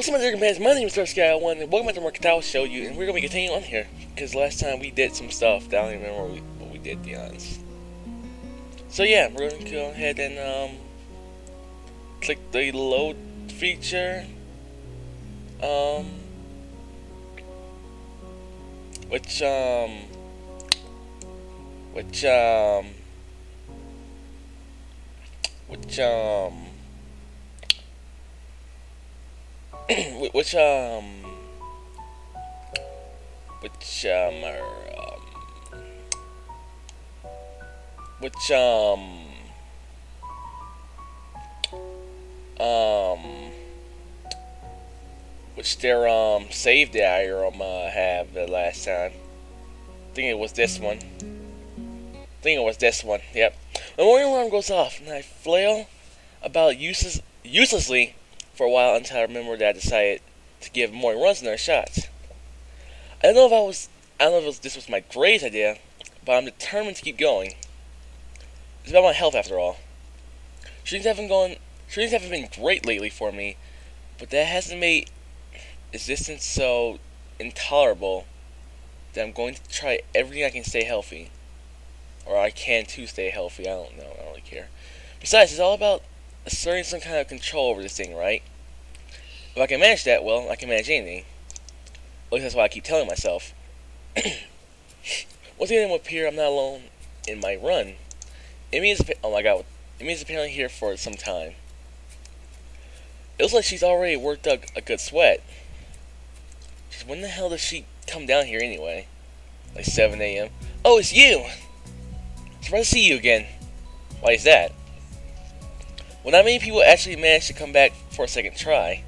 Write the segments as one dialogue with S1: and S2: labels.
S1: What's up, my dear fans? My name is Sky1, and welcome back to more Katawa Shoujo, and we're going to be continuing on here, because last time we did some stuff that I don't even remember what we did, to be honest. So yeah, we're going to go ahead and, click the load feature, which, which, their save that I have the last time. I think it was this one. Yep. The warning alarm goes off, and I flail about uselessly for a while until I remember that I decided to give more runs another shot. I don't know if this was my greatest idea, but I'm determined to keep going. It's about my health after all. Shootings haven't been great lately for me, but that hasn't made existence so intolerable that I'm going to try everything I can stay healthy. Or I can to stay healthy, I don't know, I don't really care. Besides, it's all about asserting some kind of control over this thing, right? If I can manage that, well, I can manage anything. At least that's what I keep telling myself. Once again, up here, I'm not alone in my run. Emmy's apparently here for some time. It looks like she's already worked up a good sweat. When the hell does she come down here anyway? Like 7 a.m. Oh, it's you! Surprised to see you again. Why is that? Well, not many people actually manage to come back for a second try.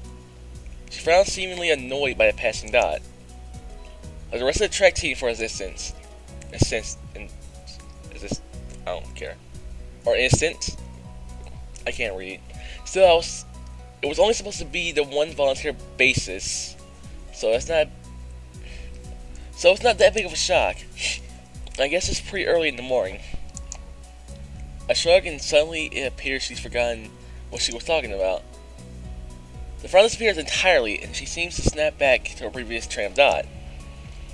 S1: She frowned, seemingly annoyed by the passing dot. Like the rest of the track team for assistance. I don't care. Or instant. I can't read. Still, it was only supposed to be the one volunteer basis. So it's not that big of a shock. I guess it's pretty early in the morning. I shrug, and suddenly it appears she's forgotten what she was talking about. The frown disappears entirely, and she seems to snap back to her previous train of thought.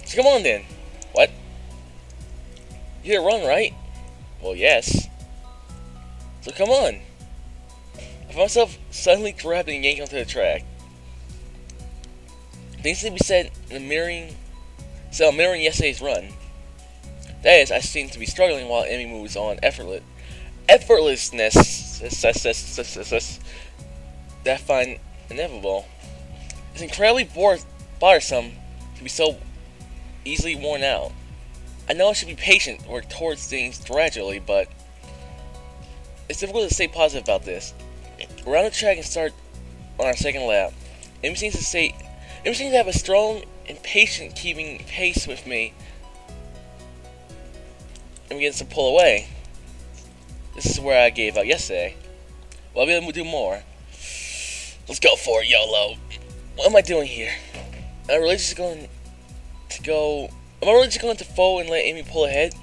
S1: So come on then. What? You didn't run, right? Well, yes. So come on. I found myself suddenly grabbed and yanked onto the track. Things to be said in mirroring yesterday's run. That is, I seem to be struggling while Emmy moves on effortlessness that I find inevitable. It's incredibly bothersome to be so easily worn out. I know I should be patient, work towards things gradually, but it's difficult to stay positive about this. We're on the track and start on our second lap. Emmy seems to have a strong and patient keeping pace with me, and begins to pull away. This is where I gave out yesterday. Well, I'll be able to do more. Let's go for it, YOLO. What am I doing here? Am I really just going to fold and let Amy pull ahead?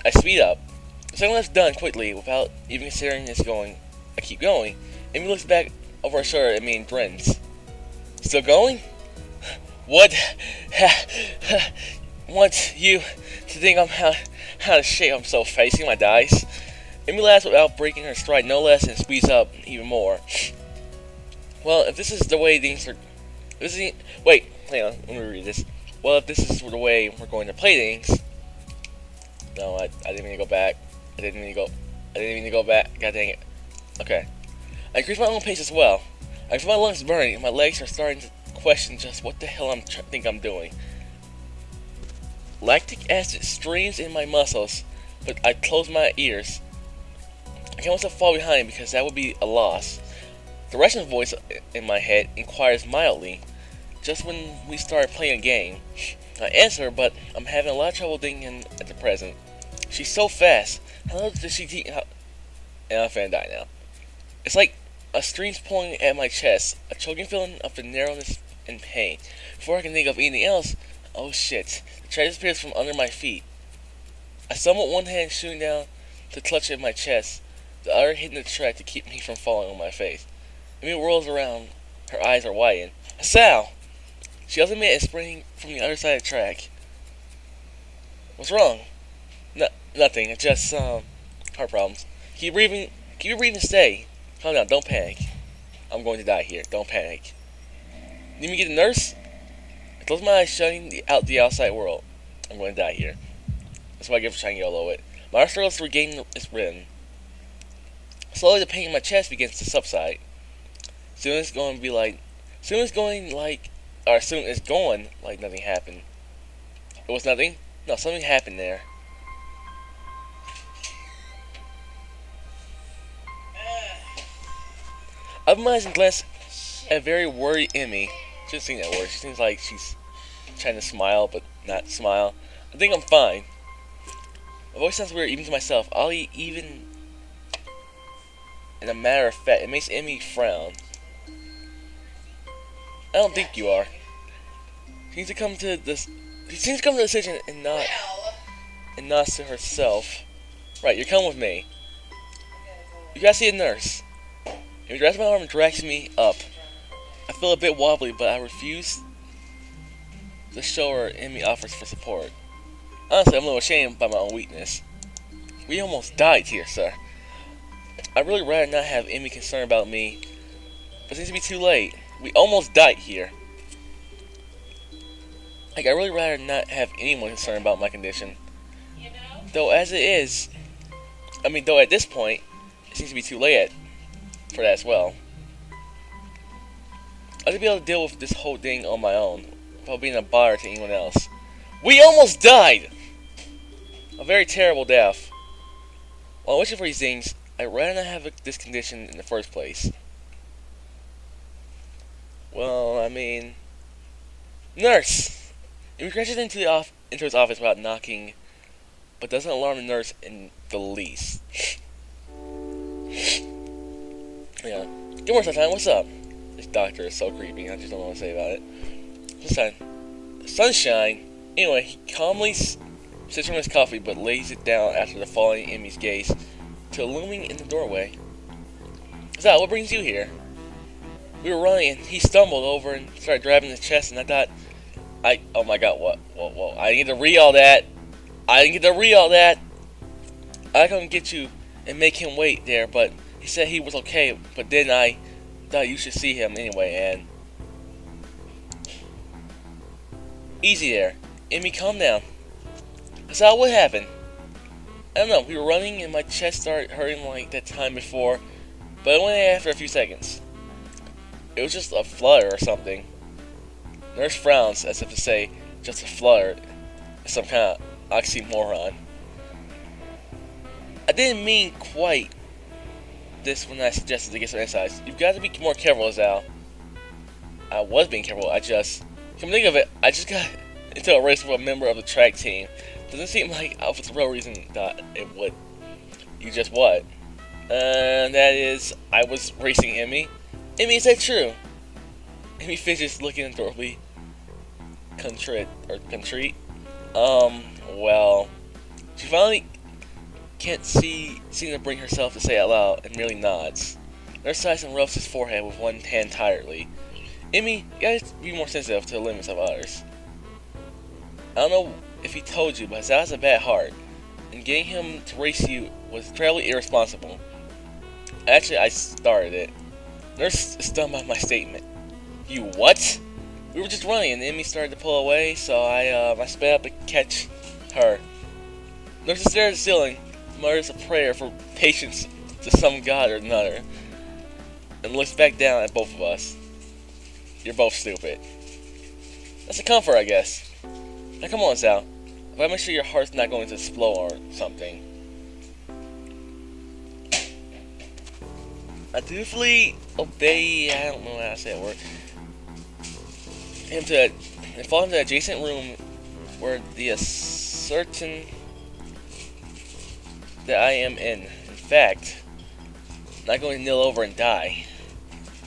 S1: I speed up. The second lap's done quickly without even considering this going. I keep going. Amy looks back over her shoulder at me and grins. Still going? What? Want you to think I'm out of shape? I'm so facing my dice. Amy laughs without breaking her stride no less and speeds up even more. Well, if this is the way things are... Wait, hang on, let me read this. Well, if this is the way we're going to play things... No, I didn't mean to go back. I didn't mean to go back. God dang it. Okay. I increase my own pace as well. I feel my lungs burning and my legs are starting to question just what the hell I think I'm doing. Lactic acid streams in my muscles, but I close my ears. I can't myself fall behind because that would be a loss. The Russian voice in my head inquires mildly, just when we start playing a game. I answer, but I'm having a lot of trouble thinking at the present. She's so fast. How does she teach? And I'm finna die now. It's like a stream's pulling at my chest, a choking feeling of the narrowness and pain. Before I can think of anything else, oh shit, the track disappears from under my feet. I stumble one hand shooting down to clutch at my chest, the other hitting the track to keep me from falling on my face. Amy whirls around Her eyes are widened. Hisao! She yells at me and sprinting from the other side of the track. What's wrong? Nothing. It's just heart problems. Keep breathing. Keep your breathing steady. Calm down. Don't panic. I'm going to die here. Don't panic. Need me to get a nurse? I close my eyes, shutting out the outside world. I'm going to die here. That's why I give for trying to yellow it. My heart struggles to regain its rhythm. Slowly, the pain in my chest begins to subside. Soon it's going like nothing happened. It was nothing? No, something happened there. I open my eyes and glance at a very worried Emmy. She doesn't seem that worried. She seems like she's trying to smile, but not smile. I think I'm fine. My voice sounds weird even to myself. Even in a matter of fact, it makes Emmy frown. I don't think you are. She seems to come to the decision and nods to herself. Right, you're coming with me. You gotta see a nurse. He grabs my arm and drags me up. I feel a bit wobbly, but I refuse to show her any offers for support. Honestly, I'm a little ashamed by my own weakness. We almost died here, sir. I'd really rather not have any concern about me, but it seems to be too late. We almost died here. I'd really rather not have anyone concerned about my condition. Though at this point, it seems to be too late for that as well. I should be able to deal with this whole thing on my own, without being a bother to anyone else. We almost died! A very terrible death. While wishing for these things, I'd rather not have this condition in the first place. Well, nurse! He crashes into his office without knocking, but doesn't alarm the nurse in the least. Yeah. Good morning, Sunshine. What's up? This doctor is so creepy. I just don't know what to say about it. Sunshine. Anyway, he calmly sits from his coffee, but lays it down after the following Emmy's gaze to looming in the doorway. Zao, what brings you here? We were running, and he stumbled over and started grabbing his chest, and I thought, oh my god, what? Whoa, I didn't get to read all that. I come get you and make him wait there, but he said he was okay, but then I thought you should see him anyway, and... Easy there. Emmy, calm down. So what happened? I don't know, we were running and my chest started hurting like that time before, but it went after a few seconds. It was just a flutter or something. Nurse frowns as if to say, just a flutter is some kind of oxymoron. I didn't mean quite this when I suggested to get some exercise. You've got to be more careful, Zao. I was being careful, come to think of it, I just got into a race with a member of the track team. Doesn't seem like I was the real reason that it would. You just what? That is, I was racing Emmy. Emmy, is that true? Emmy fidgets, looking adorably contrite. Well, she finally can't seem to bring herself to say it out loud and merely nods. Nurse sighs and rubs his forehead with one hand tiredly. Emmy, you gotta be more sensitive to the limits of others. I don't know if he told you, but Zao has a bad heart, and getting him to race you was terribly irresponsible. Actually, I started it. Nurse is stunned by my statement. You what? We were just running, and Emmy started to pull away, so I sped up to catch her. Nurse stares at the ceiling, mutters a prayer for patience to some god or another, and looks back down at both of us. You're both stupid. That's a comfort, I guess. Now come on, Sal. If I make sure your heart's not going to explode or something. I dutifully obey, I don't know how to say that word, and fall into the adjacent room where the ascertain that I am in fact, not going to kneel over and die.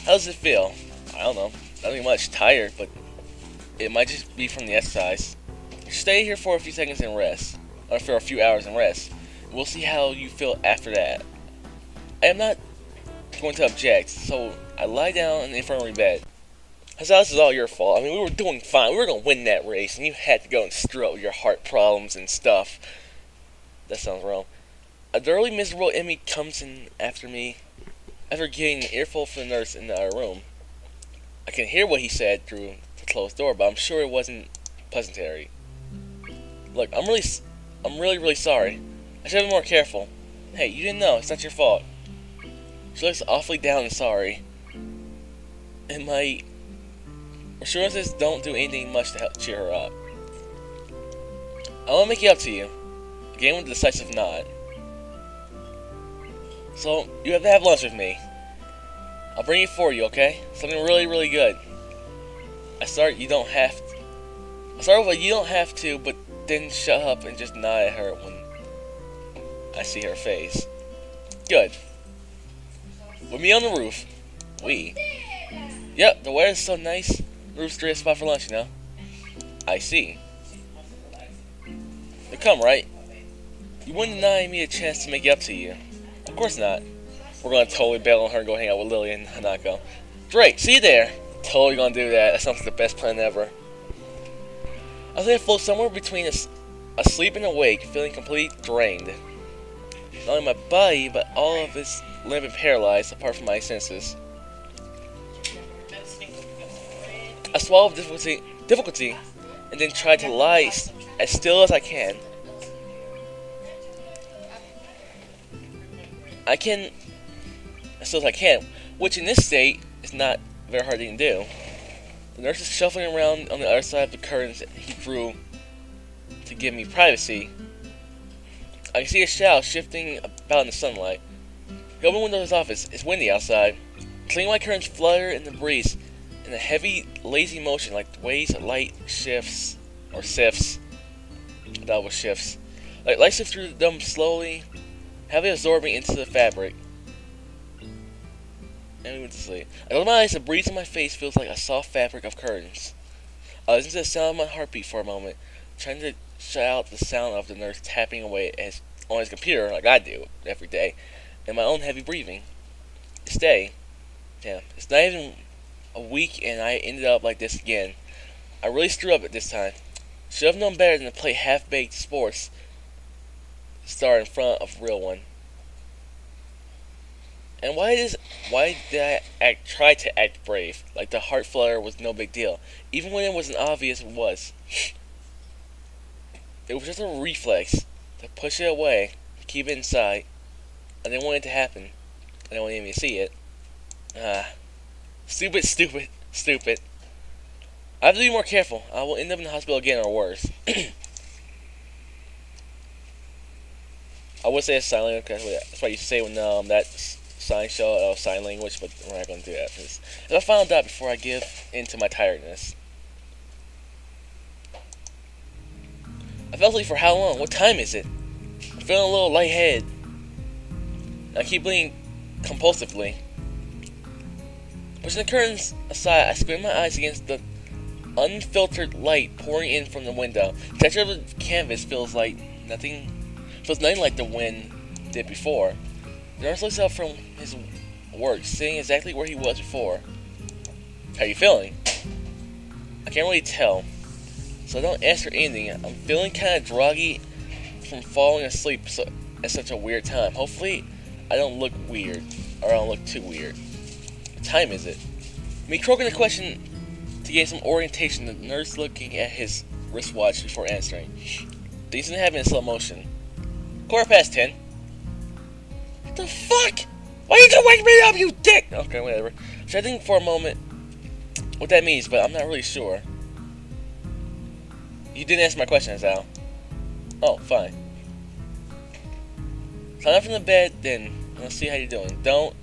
S1: How does it feel? I don't know. Nothing much. Tired, but it might just be from the exercise. Stay here for a few seconds and rest. Or for a few hours and rest. We'll see how you feel after that. I am not going to object, so I lie down in the infirmary bed. Hisao, this is all your fault. I mean, we were doing fine. We were going to win that race, and you had to go and stir up your heart problems and stuff. That sounds wrong. A thoroughly miserable Emmy comes in after me, after getting an earful from the nurse in the other room. I can hear what he said through the closed door, but I'm sure it wasn't pleasantry. Look, I'm really sorry. I should have been more careful. Hey, you didn't know. It's not your fault. She looks awfully down and sorry. And my assurances don't do anything much to help cheer her up. I want to make it up to you. Again with a decisive nod. So, you have to have lunch with me. I'll bring it for you, okay? Something really good. I start with you don't have to, but then shut up and just nod at her when I see her face. Good. With me on the roof. Yep, the weather's so nice. The roof's a great spot for lunch, you know? I see. But come, right? You wouldn't deny me a chance to make it up to you. Of course not. We're gonna totally bail on her and go hang out with Lily and Hanako. Great, see you there. Totally gonna do that. That sounds like the best plan ever. I think I float somewhere between asleep and awake, feeling completely drained. Not only my body, but all of its limb and paralyzed, apart from my senses. I swallowed with difficulty, and then tried to lie as still as I can. As still as I can, which in this state is not a very hard thing to do. The nurse is shuffling around on the other side of the curtains that he drew to give me privacy. I can see a shadow shifting about in the sunlight. The open window of his office is windy outside. Clean white curtains flutter in the breeze in a heavy, lazy motion like the waves light shifts, or sifts. I thought it was shifts. Like light sifts through them slowly, heavily absorbing into the fabric. And we went to sleep. I close my eyes, the breeze in my face feels like a soft fabric of curtains. I listen to the sound of my heartbeat for a moment, trying to shut out the sound of the nurse tapping away on his computer, like I do every day, and my own heavy breathing. It's not even a week, and I ended up like this again. I really screwed up at this time. Should have known better than to play half-baked sports star in front of a real one. And why did I try to act brave, like the heart flutter was no big deal, even when it wasn't obvious it was? It was just a reflex to push it away, to keep it inside. I didn't want it to happen. I didn't want anyone to see it. Stupid. I have to be more careful. I will end up in the hospital again or worse. I would say it's sign language, that's what you say when that sign show sign language, but we're not going to do that for this. If I found out before I give in to my tiredness. I fell asleep for how long? What time is it? I'm feeling a little lightheaded. I keep bleeding compulsively. Pushing the curtains aside, I squint my eyes against the unfiltered light pouring in from the window. The texture of the canvas feels nothing like the wind did before. The nurse looks up from his work, sitting exactly where he was before. How are you feeling? I can't really tell, so I don't ask her anything. I'm feeling kind of groggy from falling asleep at such a weird time. Hopefully, I don't look weird, or I don't look too weird. What time is it? Me croaking the question to gain some orientation, the nurse looking at his wristwatch before answering. Things didn't happen in slow motion. 10:15. What the fuck? Why did you wake me up, you dick? Okay, whatever. So I think for a moment what that means, but I'm not really sure. You didn't answer my question, Al. Oh, fine. Sign up from the bed, then. Let's see how you're doing. Don't.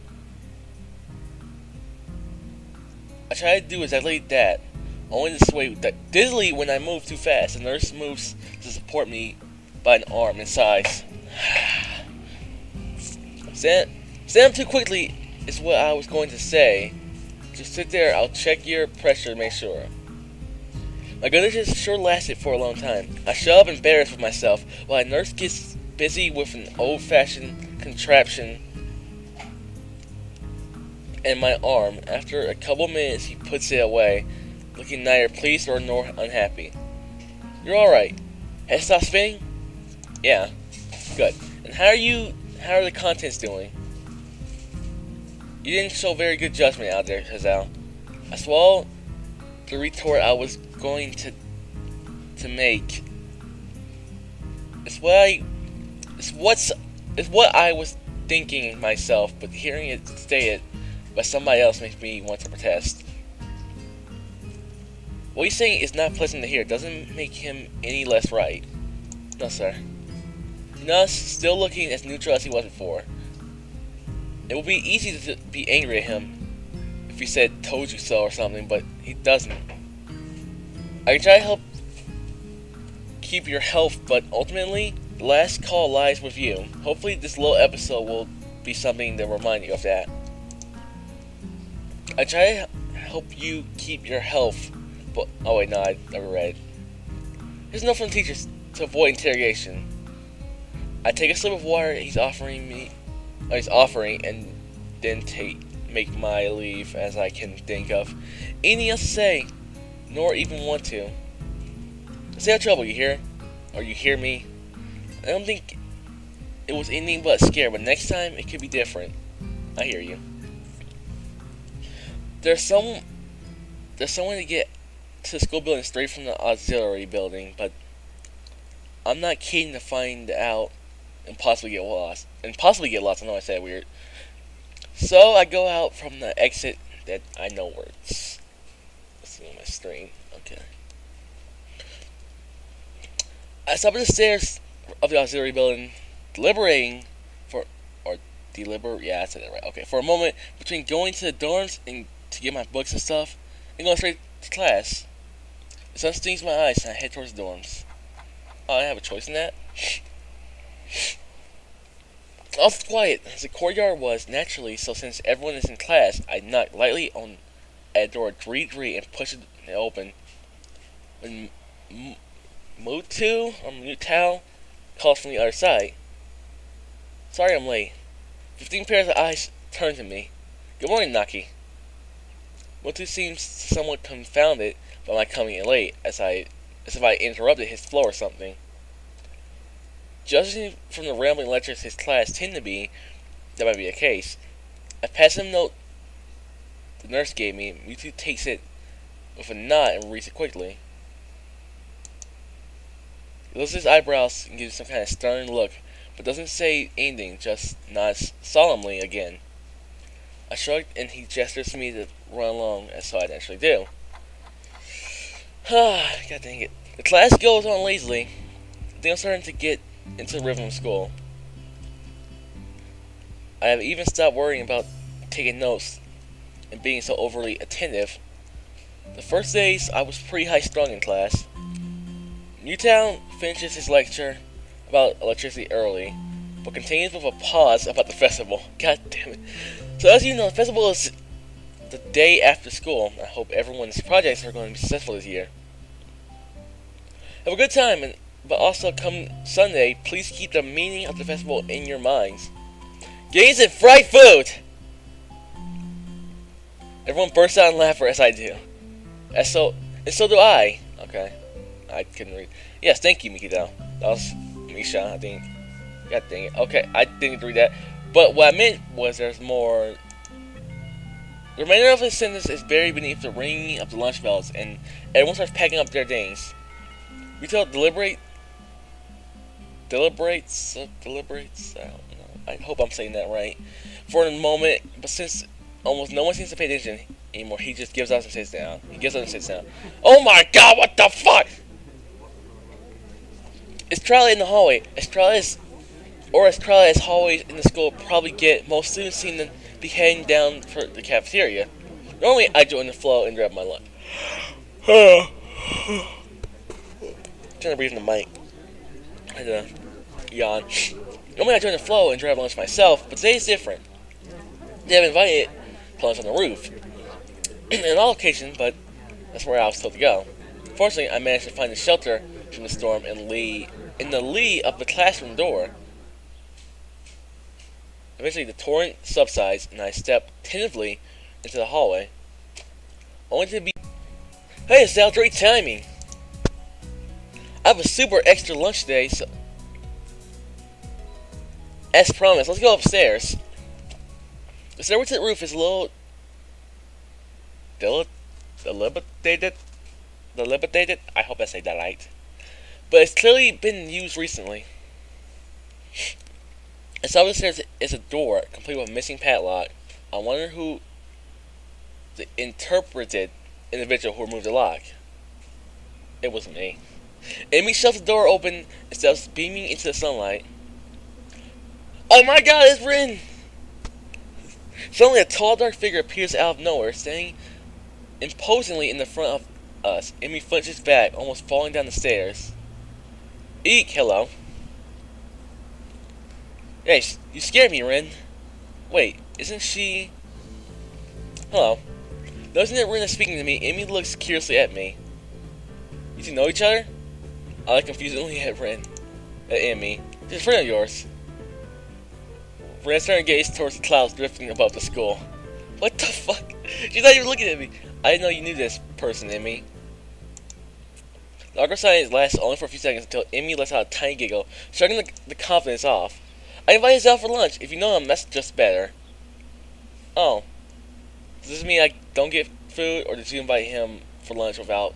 S1: I try to do exactly that. Only to sway dizzily when I move too fast. The nurse moves to support me by an arm and sighs. Stand up too quickly is what I was going to say. Just sit there, I'll check your pressure to make sure. My goodness sure lasted for a long time. I shut up embarrassed with myself while a nurse gets busy with an old-fashioned contraption and my arm. After a couple minutes, he puts it away, looking neither pleased nor unhappy. You're alright. Head stop spinning? Yeah. Good. And how are the contents doing? You didn't show very good judgment out there, Hisao. I swallowed the retort I was going to make. It's what I was thinking myself, but hearing it stated by somebody else makes me want to protest. What he's saying is not pleasant to hear. It doesn't make him any less right. No, sir. Nuss, still looking as neutral as he was before. It would be easy to be angry at him if he said "told you so" or something, but he doesn't. I can try to help keep your health, but ultimately, the last call lies with you. Hopefully this little episode will be something to remind you of that. I try to help you keep your health, but... Oh wait, no, I never read. There's no from teachers to avoid interrogation. I take a sip of water he's offering, and then make my leave as I can think of anything else to say, nor even want to. Stay out of trouble, you hear? Or you hear me? I don't think it was anything but a scare, but next time it could be different. I hear you. There's some way to get to the school building straight from the auxiliary building, but I'm not keen to find out and possibly get lost. I know I said weird. So I go out from the exit that I know works. Let's see on my screen. Okay. I stop at the stairs of the auxiliary building, I said that right. Okay, for a moment between going to the dorms and to get my books and stuff, and going straight to class. The sun stings my eyes and I head towards the dorms. Oh, I have a choice in that? All quiet as the courtyard was naturally, so since everyone is in class, I knock lightly on a door, greet, and push it open. When Mutao calls from the other side. Sorry I'm late. 15 pairs of eyes turn to me. Good morning, Naki. Mutu seems somewhat confounded by my coming in late, as if I interrupted his flow or something. Judging from the rambling lectures his class tend to be, that might be the case. I pass him a note the nurse gave me. Mutu takes it with a nod and reads it quickly. He lifts his eyebrows and gives some kind of stern look, but doesn't say anything, just nods solemnly again. I shrug and he gestures to me to run along, as so I naturally do. God dang it. The class goes on lazily. I think I'm starting to get into the rhythm of school. I have even stopped worrying about taking notes and being so overly attentive. The first days I was pretty high-strung in class. Newtown finishes his lecture about electricity early, but continues with a pause about the festival. God damn it. So as you know, the festival is the day after school. I hope everyone's projects are going to be successful this year. Have a good time, but also come Sunday, please keep the meaning of the festival in your minds. Games and fried food! Everyone bursts out in laughter as I do. And so do I. Okay. I couldn't read. Yes, thank you, Mikito. That was Misha, I think. God dang it. Okay, I didn't read that. But what I meant was there's more. The remainder of his sentence is buried beneath the ringing of the lunch bells, and everyone starts packing up their things. Mikito deliberates. I don't know. I hope I'm saying that right. For a moment, but since almost no one seems to pay attention anymore, he just gives up and sits down. Oh my god, what the fuck? It's Charlie in the hallway. As Charlie as hallways in the school probably get, most students seem to be heading down for the cafeteria. Normally, I join the flow and grab my lunch. Trying to breathe in the mic. I had to yawn. Normally, I join the flow and grab lunch myself, but today's different. They have invited to lunch on the roof. On all occasions, but that's where I was told to go. Fortunately, I managed to find a shelter from the storm in the lee of the classroom door. Eventually, the torrent subsides, and I step tentatively into the hallway, only to be... Hey, Sal, great timing! I have a super extra lunch today, so... As promised, let's go upstairs. The stairway to the roof is a little... dilapidated? I hope I say that right. But it's clearly been used recently. Inside the stairs is a door, complete with a missing padlock. I wonder who the interpreted individual who removed the lock. It wasn't me. Amy shoved the door open instead of beaming into the sunlight. Oh my god, it's Rin! Suddenly a tall, dark figure appears out of nowhere, standing imposingly in the front of us. Amy flinches back, almost falling down the stairs. Eek, hello. Hey, you scared me, Rin. Wait, isn't she... Hello. Noticing that Rin is speaking to me, Amy looks curiously at me. You two know each other? I look confusingly at Rin. At Amy. She's a friend of yours. Rin turned her gaze towards the clouds drifting above the school. What the fuck? She's not even looking at me. I didn't know you knew this person, Amy. The awkward silence lasts only for a few seconds until Amy lets out a tiny giggle, shrugging the confidence off. I invited you out for lunch. If you know him, that's just better. Oh. Does this mean I don't get food, or did you invite him for lunch without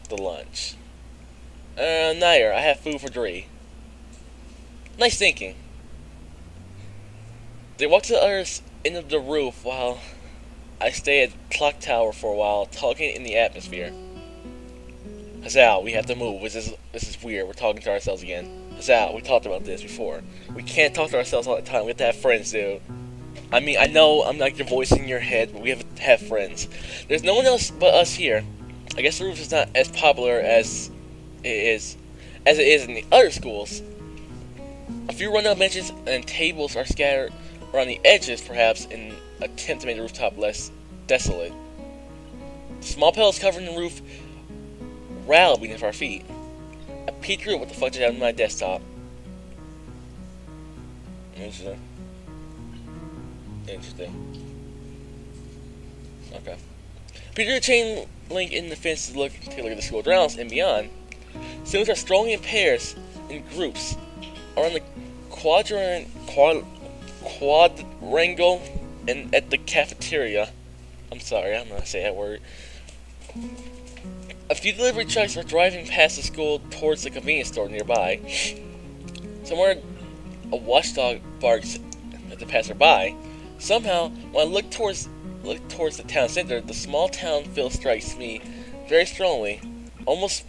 S1: the lunch? Neither. I have food for 3. Nice thinking. They walk to the other end of the roof while I stay at the clock tower for a while, talking in the atmosphere. Hisao, we have to move. This is weird. We're talking to ourselves again. Hisao, we talked about this before. We can't talk to ourselves all the time. We have to have friends, dude. I mean, I know I'm like your voice in your head, but we have to have friends. There's no one else but us here. I guess the roof is not as popular as it is in the other schools. A few rundown benches and tables are scattered around the edges, perhaps in an attempt to make the rooftop less desolate. Small pebbles covering the roof rattle beneath our feet. I peek through what the fuck did I have on my desktop. Interesting. Okay. Peek through the chain link in the fence to take a look at the school grounds and beyond. Students are strolling in pairs, in groups, around the quadrangle and at the cafeteria. I'm sorry, I don't know how to say that word. A few delivery trucks are driving past the school towards the convenience store nearby. Somewhere, a watchdog barks at the passerby. Somehow, when I look towards the town center, the small town feel strikes me very strongly, almost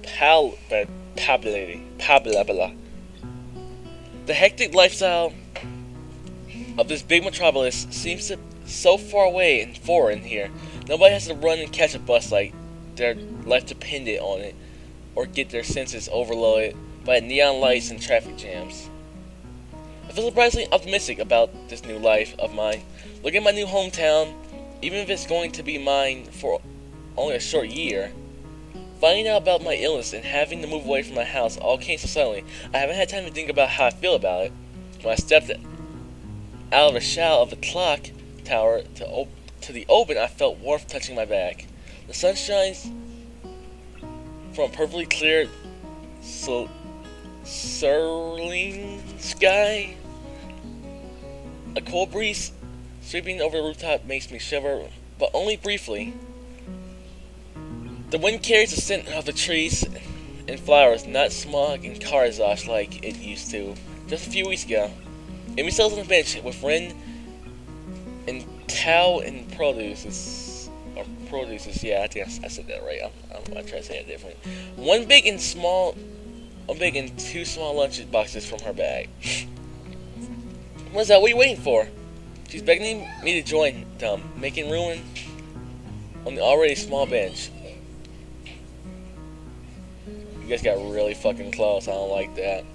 S1: palpably. The hectic lifestyle of this big metropolis seems so far away and foreign here. Nobody has to run and catch a bus like their life depended on it, or get their senses overloaded by neon lights and traffic jams. I feel surprisingly optimistic about this new life of mine. Look at my new hometown, even if it's going to be mine for only a short year. Finding out about my illness and having to move away from my house all came so suddenly, I haven't had time to think about how I feel about it. When I stepped out of the shadow of the clock tower to the open, I felt warmth touching my back. The sun shines from a perfectly clear cerulean sky. A cold breeze sweeping over the rooftop makes me shiver, but only briefly. The wind carries the scent of the trees and flowers, not smog and car exhaust like it used to just a few weeks ago. Amy settles on the bench with Ren and Tao and produces, yeah, I think I said that right. I'm gonna try to say it differently. One big and two small lunch boxes from her bag. What's that? What are you waiting for? She's begging me to join them, making room on the already small bench. You guys got really fucking close. I don't like that.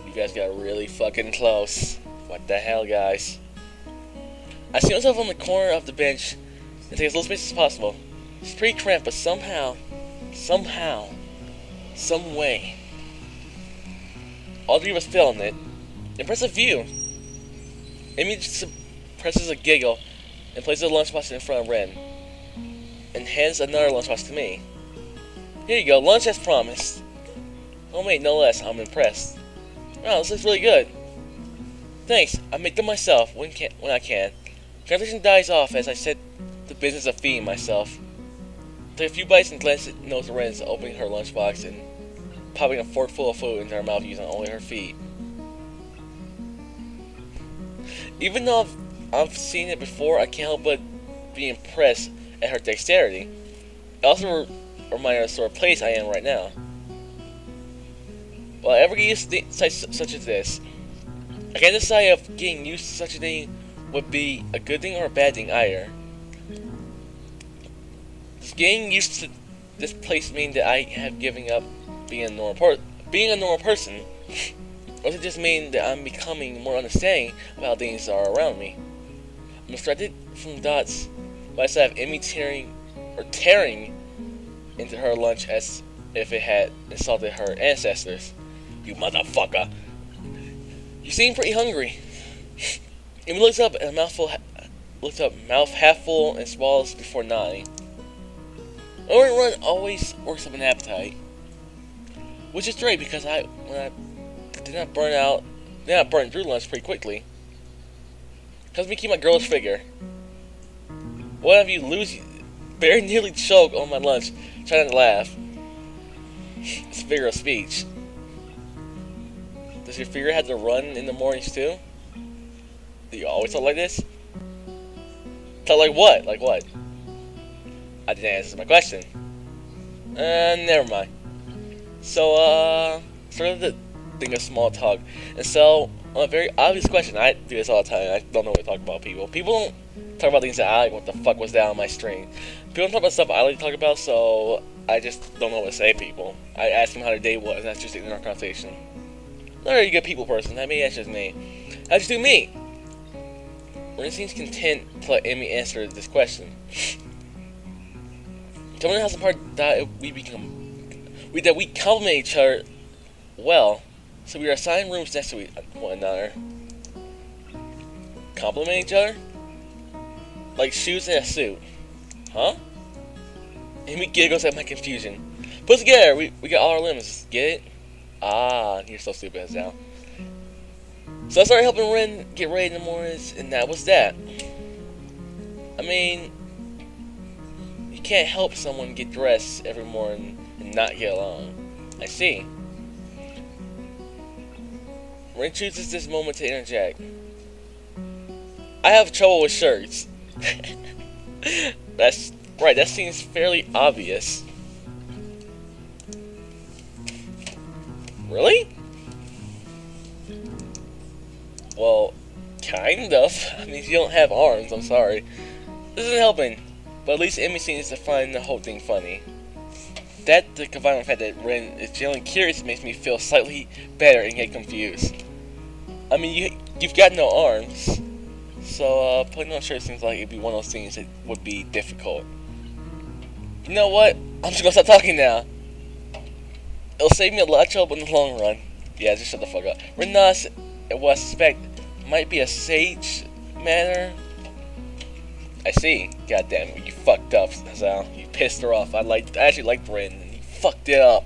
S1: You guys got really fucking close. What the hell, guys? I see myself on the corner of the bench and take as little space as possible. It's pretty cramped, but somehow, some way, all 3 of us fit on it. Impressive view. Amy suppresses a giggle and places a lunchbox in front of Ren, and hands another lunchbox to me. Here you go, lunch as promised. Homemade, no less. I'm impressed. Wow, this looks really good. Thanks, I make them myself when I can. Conversation dies off as I set the business of feeding myself. Take a few bites and glance at nose Ren's opening her lunchbox and popping a fork full of food into her mouth using only her feet. Even though I've seen it before, I can't help but be impressed at her dexterity. It also reminds me of the sort of place I am right now. Will I ever get used to sights such as this? I can't decide if getting used to such a thing would be a good thing or a bad thing either. Does getting used to this place mean that I have given up being a normal person? Or does it just mean that I'm becoming more understanding of how things are around me? I'm distracted from dots by the sight of Emmy tearing into her lunch as if it had insulted her ancestors. You motherfucker! You seem pretty hungry. Emmy looks up and mouth half full and swallows before nodding. Run always works up an appetite, which is great because when I did not burn through lunch pretty quickly. Helps me keep my girlish figure. One of you very nearly choke on my lunch, trying not to laugh. It's a figure of speech. Does your figure have to run in the mornings too? Do you always talk like this? Talk like what? Like what? I didn't answer my question. Never mind. So, started to think of small talk. And so, on a very obvious question, I do this all the time. I don't know what to talk about people. People don't talk about things that I like. What the fuck was that on my string? People don't talk about stuff I like to talk about, so I just don't know what to say to people. I ask them how their day was, and that's just in our conversation. Not a very good people person. I mean, that's just me. How'd you do me? Ren seems content to let Amy answer this question. Tell me how some part that we complement each other well, so we are assigned rooms next to one another. Complement each other? Like shoes and a suit. Huh? Amy giggles at my confusion. Put it together, we got all our limbs, get it? Ah, you're so stupid as now. So I started helping Ren get ready in the mornings, and that was that. I mean, you can't help someone get dressed every morning and not get along. I see. Ren chooses this moment to interject. I have trouble with shirts. That's right, that seems fairly obvious. Really? Well, kind of. I mean, you don't have arms, I'm sorry. This isn't helping, but at least Emmy seems to find the whole thing funny. That, combined with the fact that Ren is genuinely curious, makes me feel slightly better and get confused. I mean, you've got no arms, so putting on shirts seems like it'd be one of those things that would be difficult. You know what? I'm just gonna stop talking now. It'll save me a lot of trouble in the long run. Yeah, just shut the fuck up. Ren nods at what I suspect might be a sage manner. I see. God damn it, you fucked up, Hisao. You pissed her off. I actually liked Ren, and you fucked it up.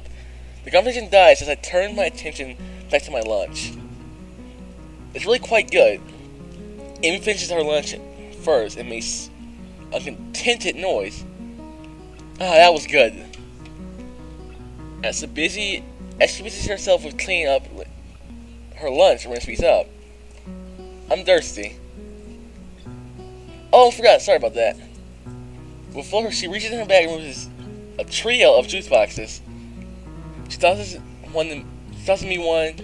S1: The conversation dies as I turn my attention back to my lunch. It's really quite good. Amy finishes her lunch first and makes a contented noise. Ah, that was good. As she busies herself with cleaning up her lunch, Ren speaks up. I'm thirsty. Oh, I forgot. Sorry about that. Before her, she reaches in her bag and removes a trio of juice boxes. She tosses me one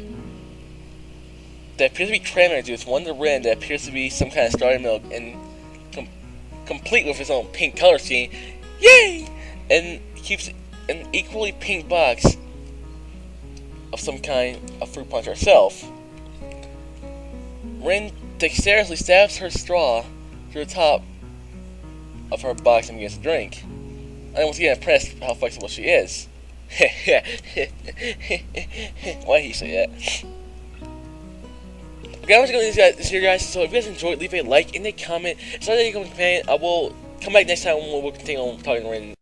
S1: that appears to be cranberry juice, one to Ren that appears to be some kind of strawberry milk, and complete with its own pink color scheme. Yay! And keeps an equally pink box of some kind of fruit punch herself. Ren dexterously stabs her straw through the top of her box and begins to drink. I'm once again impressed how flexible she is. Why did he say that? Okay, I'm just gonna leave this here, guys. So if you guys enjoyed, leave a like and a comment. So that you can companion. I will come back next time when we'll continue on talking.